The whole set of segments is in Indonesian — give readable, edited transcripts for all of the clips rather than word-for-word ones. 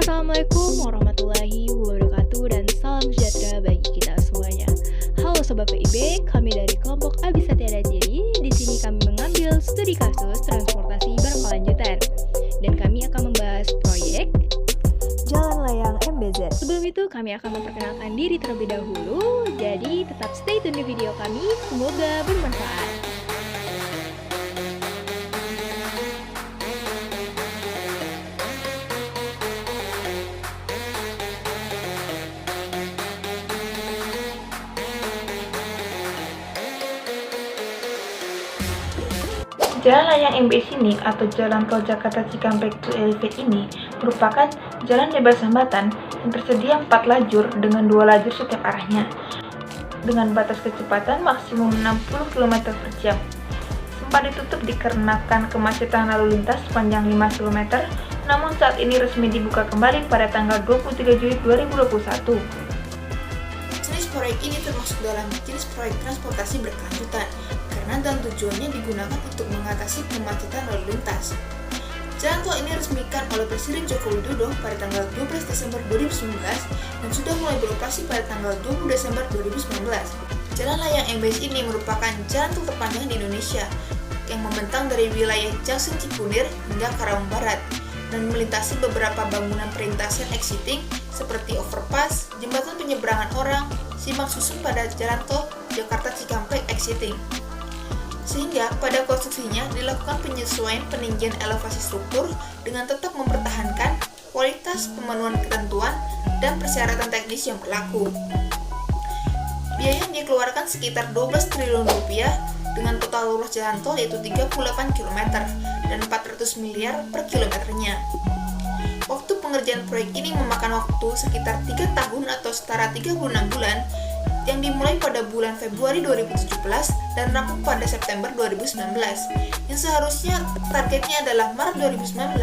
Assalamualaikum warahmatullahi wabarakatuh dan salam sejahtera bagi kita semuanya. Halo Sobat PIB, kami dari kelompok Abisa Tiada Diri. Di sini kami mengambil studi kasus transportasi berkelanjutan dan kami akan membahas proyek Jalan Layang MBZ. Sebelum itu kami akan memperkenalkan diri terlebih dahulu. Jadi tetap stay tune di video kami, semoga bermanfaat. Jalan Layang MBZ ini atau Jalan Tol Jakarta Cikampek to Elevate ini merupakan jalan bebas hambatan yang tersedia 4 lajur dengan 2 lajur setiap arahnya dengan batas kecepatan maksimum 60 km per jam. Sempat ditutup dikarenakan kemacetan lalu lintas sepanjang 5 km, namun saat ini resmi dibuka kembali pada tanggal 23 Juli 2021. Jenis proyek ini termasuk dalam jenis proyek transportasi berkelanjutan karena dan tujuannya digunakan untuk mengatasi kemacetan lalu lintas. Jalan tol ini resmikan oleh Presiden Joko Widodo pada tanggal 12 Desember 2019 dan sudah mulai beroperasi pada tanggal 20 Desember 2019. Jalan Layang MBZ ini merupakan jalan tol terpanjang di Indonesia yang membentang dari wilayah Junction Cikunir hingga Karawang Barat dan melintasi beberapa bangunan perlintasan exiting seperti overpass, jembatan penyeberangan orang, simpang susun pada jalan tol Jakarta Cikampek exiting. Sehingga pada konstruksinya dilakukan penyesuaian peninggian elevasi struktur dengan tetap mempertahankan kualitas pemenuhan ketentuan dan persyaratan teknis yang berlaku. Biaya yang dikeluarkan sekitar 12 triliun rupiah dengan total luas jalan tol yaitu 38 km dan 400 miliar per kilometernya. Waktu pengerjaan proyek ini memakan waktu sekitar 3 tahun atau setara 36 bulan yang dimulai pada bulan Februari 2017 dan rampung pada September 2019 yang seharusnya targetnya adalah Maret 2019,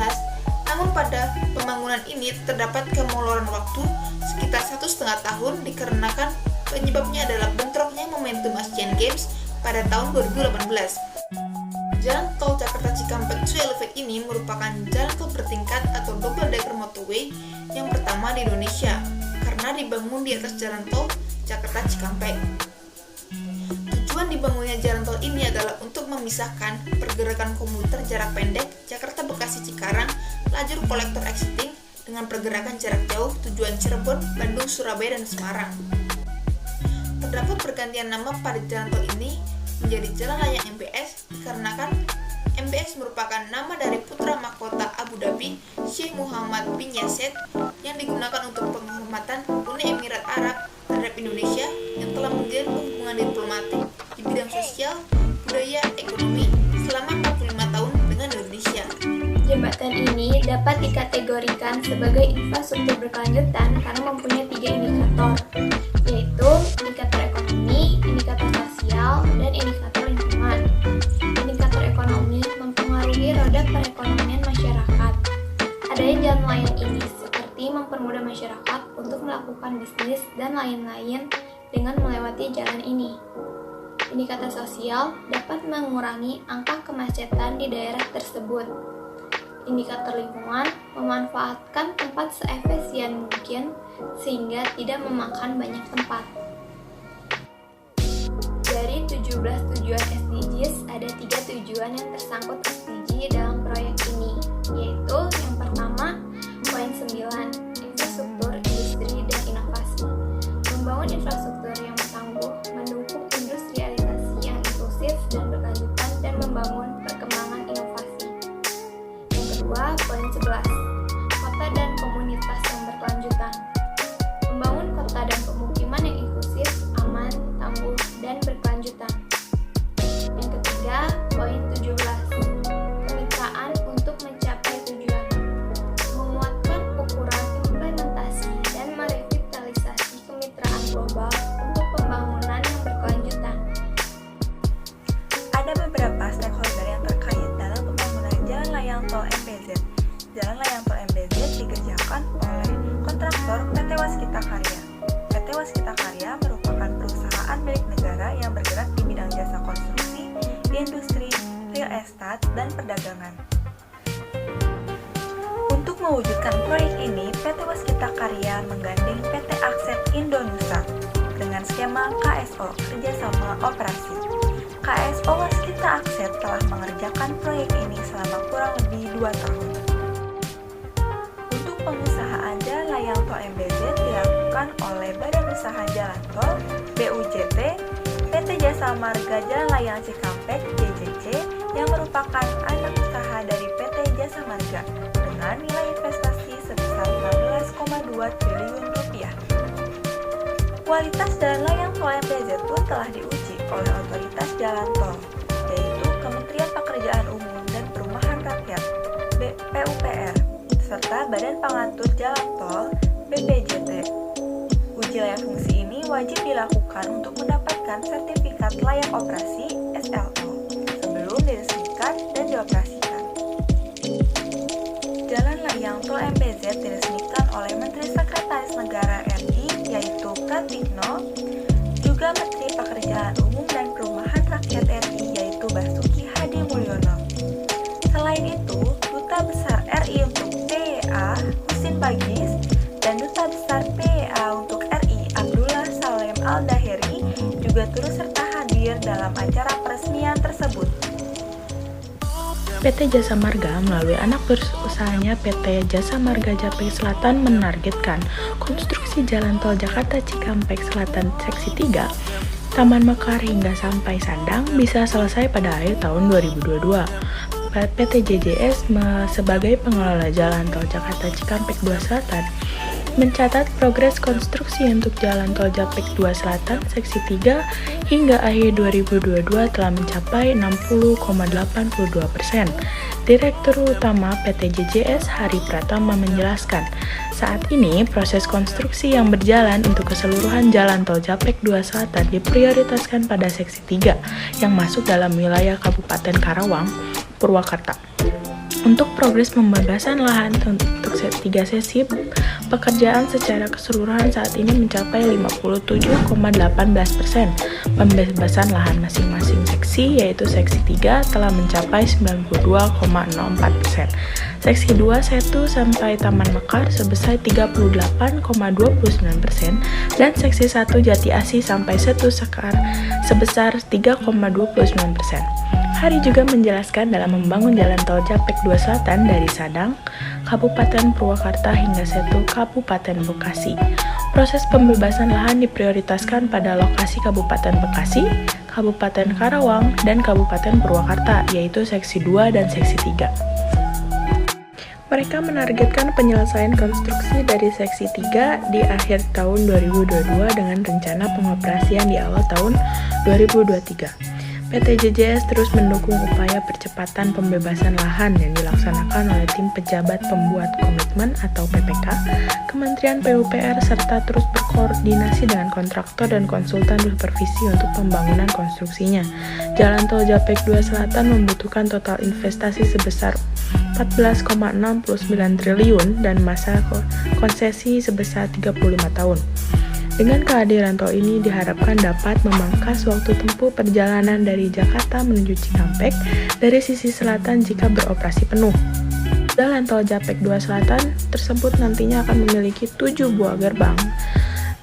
namun pada pembangunan ini terdapat kemoloran waktu sekitar 1,5 tahun dikarenakan penyebabnya adalah bentroknya momentum Asian Games pada tahun 2018. Jalan tol Jakarta Cikampek to Elevate ini merupakan jalan tol bertingkat atau double decker motorway yang pertama di Indonesia karena dibangun di atas jalan tol Jakarta Cikampek. Tujuan dibangunnya jalan tol ini adalah untuk memisahkan pergerakan komuter jarak pendek Jakarta Bekasi Cikarang lajur kolektor exiting dengan pergerakan jarak jauh tujuan Cirebon, Bandung, Surabaya, dan Semarang. Terdapat pergantian nama pada jalan tol ini menjadi Jalan Layang MBS dikarenakan MBS merupakan nama dari putra mahkota Abu Dhabi Sheikh Muhammad bin Yasser yang digunakan untuk penghormatan Uni Emirat Arab terhadap Indonesia yang telah menjalin hubungan diplomatik di bidang sosial, budaya, ekonomi selama 45 tahun dengan Indonesia. Jembatan ini dapat dikategorikan sebagai infrastruktur berkelanjutan karena mempunyai 3 indikator, yaitu indikator ekonomi, indikator sosial, dan indikator lingkungan. Indikator ekonomi mempengaruhi roda perekonomian masyarakat. Adanya jalan layang ini seperti mempermudah masyarakat untuk melakukan bisnis dan lain-lain dengan melewati jalan ini. Indikator sosial dapat mengurangi angka kemacetan di daerah tersebut. Indikator lingkungan memanfaatkan tempat seefisien mungkin sehingga tidak memakan banyak tempat. Dari 17 tujuan SDGs, ada 3 tujuan yang tersangkut SDG dalam proyek ini, yaitu yang pertama, poin 9, infrastruktur, industri, dan inovasi. Membangun infrastruktur yang tangguh, mendukung industrialisasi yang inklusif dan berkelanjutan, dan membangun perkembangan inovasi. Yang kedua, poin 11, kota dan komunitas yang berkelanjutan. Membangun kota dan pemukiman yang inklusif, aman, tangguh, dan berkelanjutan. Yang ketiga, poin 17, kemitraan untuk mencapai tujuan. Menguatkan ukuran implementasi dan merevitalisasi kemitraan global untuk pembangunan yang berkelanjutan. Ada beberapa stakeholder yang terkait dalam pembangunan Jalan Layang Tol MBZ. Jalan Layang Tol MBZ dikerjakan oleh kontraktor PT Waskita Karya. PT Waskita Karya merupakan perusahaan milik negara yang bergerak di bidang jasa konstruksi, industri, real estate, dan perdagangan. Untuk Untuk mewujudkan proyek ini, PT Waskita Karya menggandeng PT Akset Indonesia dengan skema KSO, kerjasama operasi. KSO Waskita Akset telah mengerjakan proyek ini selama kurang lebih 2 tahun. Untuk pengusahaan jalan layang tol MBZ dilakukan oleh Badan Usaha Jalan Tol BUJT, PT Jasa Marga Jalan Layang Cikampek JJC yang merupakan anak usaha dari PT Jasa Marga dengan nilai investasi sebesar 16,2 triliun rupiah. Kualitas jalan layang tol MBZ pun telah diuji oleh Otoritas Jalan Tol, yaitu Kementerian Pekerjaan Umum dan Perumahan Rakyat (PUPR) serta Badan Pengatur Jalan Tol (BPJT). Uji layak fungsi ini wajib dilakukan untuk mendapatkan sertifikat layak operasi (SLO) sebelum diresmikan dan dioperasikan. Jalan layang tol MBZ diresmikan oleh Menteri Sekretaris Negara RI yaitu Pratikno, juga Menteri Pekerjaan Umum dan Perumahan Rakyat RI yaitu Basuki Hadi Mulyono. Selain itu, Duta Besar RI untuk PEA Husin Bagis dan Duta Besar PEA untuk RI Abdullah Salem Al-Daheri juga turut serta hadir dalam acara peresmian tersebut. PT Jasa Marga melalui anak usahanya PT Jasa Marga Japek Selatan menargetkan konstruksi jalan tol Jakarta Cikampek Selatan Seksi 3, Taman Mekar hingga sampai Sadang bisa selesai pada akhir tahun 2022. PT JJS sebagai pengelola jalan tol Jakarta Cikampek 2 Selatan mencatat progres konstruksi untuk jalan tol Japek 2 Selatan Seksi 3 hingga akhir 2022 telah mencapai 60,82%. Direktur Utama PT JJS Hari Pratama menjelaskan, saat ini proses konstruksi yang berjalan untuk keseluruhan jalan tol Japek 2 Selatan diprioritaskan pada Seksi 3 yang masuk dalam wilayah Kabupaten Karawang, Purwakarta. Untuk progres pembebasan lahan untuk 3 sesi, pekerjaan secara keseluruhan saat ini mencapai 57,18%. Pembebasan lahan masing-masing seksi, yaitu Seksi 3 telah mencapai 92,04%. Seksi 2 Setu sampai Taman Mekar sebesar 38,29% dan Seksi 1 Jati Asih sampai Setu Sekar sebesar 3,29%. Hari juga menjelaskan dalam membangun jalan tol Japek 2 Selatan dari Sadang, Kabupaten Purwakarta hingga Setu, Kabupaten Bekasi. Proses pembebasan lahan diprioritaskan pada lokasi Kabupaten Bekasi, Kabupaten Karawang, dan Kabupaten Purwakarta, yaitu Seksi 2 dan Seksi 3. Mereka menargetkan penyelesaian konstruksi dari Seksi 3 di akhir tahun 2022 dengan rencana pengoperasian di awal tahun 2023. PT JJS terus mendukung upaya percepatan pembebasan lahan yang dilaksanakan oleh tim pejabat pembuat komitmen atau PPK, Kementerian PUPR, serta terus berkoordinasi dengan kontraktor dan konsultan supervisi untuk pembangunan konstruksinya. Jalan tol Japek 2 Selatan membutuhkan total investasi sebesar 14,69 triliun dan masa konsesi sebesar 35 tahun. Dengan kehadiran tol ini diharapkan dapat memangkas waktu tempuh perjalanan dari Jakarta menuju Cikampek dari sisi selatan jika beroperasi penuh. Jalan tol Japek 2 Selatan tersebut nantinya akan memiliki 7 buah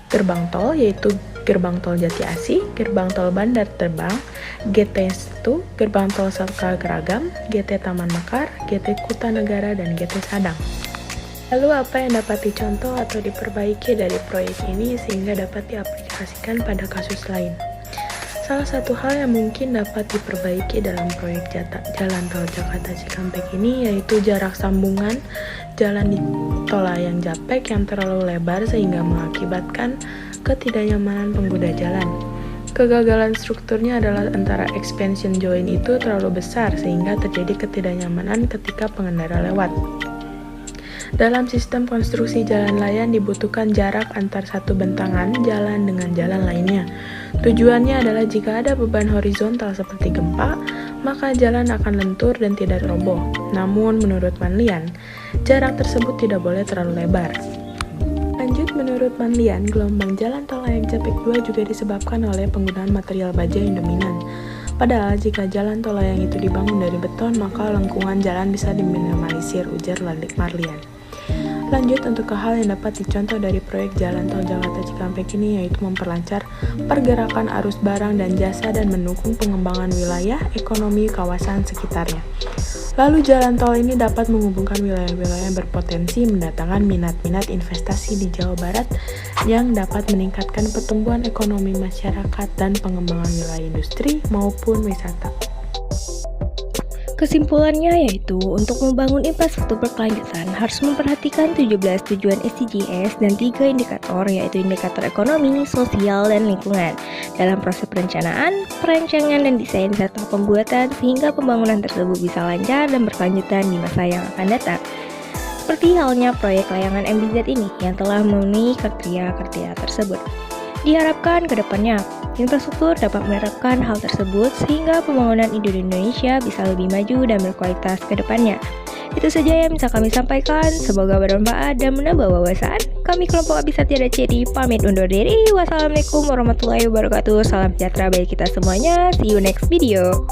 gerbang tol, yaitu gerbang tol Jati Asih, gerbang tol Bandar Terbang, GT1, gerbang tol Saka Geragam, GT Taman Mekar, GT Kutanegara, dan GT Sadang. Lalu apa yang dapat dicontoh atau diperbaiki dari proyek ini sehingga dapat diaplikasikan pada kasus lain? Salah satu hal yang mungkin dapat diperbaiki dalam proyek jalan tol Jakarta Cikampek ini yaitu jarak sambungan jalan di tol layang Japek yang terlalu lebar sehingga mengakibatkan ketidaknyamanan pengguna jalan. Kegagalan strukturnya adalah antara expansion joint itu terlalu besar sehingga terjadi ketidaknyamanan ketika pengendara lewat. Dalam sistem konstruksi jalan layang dibutuhkan jarak antar satu bentangan jalan dengan jalan lainnya. Tujuannya adalah jika ada beban horizontal seperti gempa, maka jalan akan lentur dan tidak roboh. Namun menurut Manlian, jarak tersebut tidak boleh terlalu lebar. Lanjut, menurut Manlian, gelombang jalan tol layang Japek 2 juga disebabkan oleh penggunaan material baja yang dominan. Padahal jika jalan tol layang itu dibangun dari beton, maka lengkungan jalan bisa diminimalisir, ujar Marlian. Lanjut untuk ke hal yang dapat dicontoh dari proyek Jalan Tol Jakarta Cikampek ini, yaitu memperlancar pergerakan arus barang dan jasa dan mendukung pengembangan wilayah ekonomi kawasan sekitarnya. Lalu jalan tol ini dapat menghubungkan wilayah-wilayah yang berpotensi mendatangkan minat-minat investasi di Jawa Barat yang dapat meningkatkan pertumbuhan ekonomi masyarakat dan pengembangan wilayah industri maupun wisata. Kesimpulannya yaitu, untuk membangun infrastruktur berkelanjutan harus memperhatikan 17 tujuan SDGs dan 3 indikator, yaitu indikator ekonomi, sosial, dan lingkungan dalam proses perencanaan, perancangan, dan desain serta pembuatan sehingga pembangunan tersebut bisa lancar dan berkelanjutan di masa yang akan datang. Seperti halnya proyek layangan MBZ ini yang telah memenuhi kriteria tersebut. Diharapkan ke depannya, infrastruktur dapat menerapkan hal tersebut sehingga pembangunan di Indonesia bisa lebih maju dan berkualitas ke depannya. Itu saja yang bisa kami sampaikan, semoga bermanfaat dan menambah wawasan. Kami kelompok Abisa Tiada Cedi pamit undur diri. Wassalamualaikum warahmatullahi wabarakatuh. Salam sejahtera bagi kita semuanya. See you next video.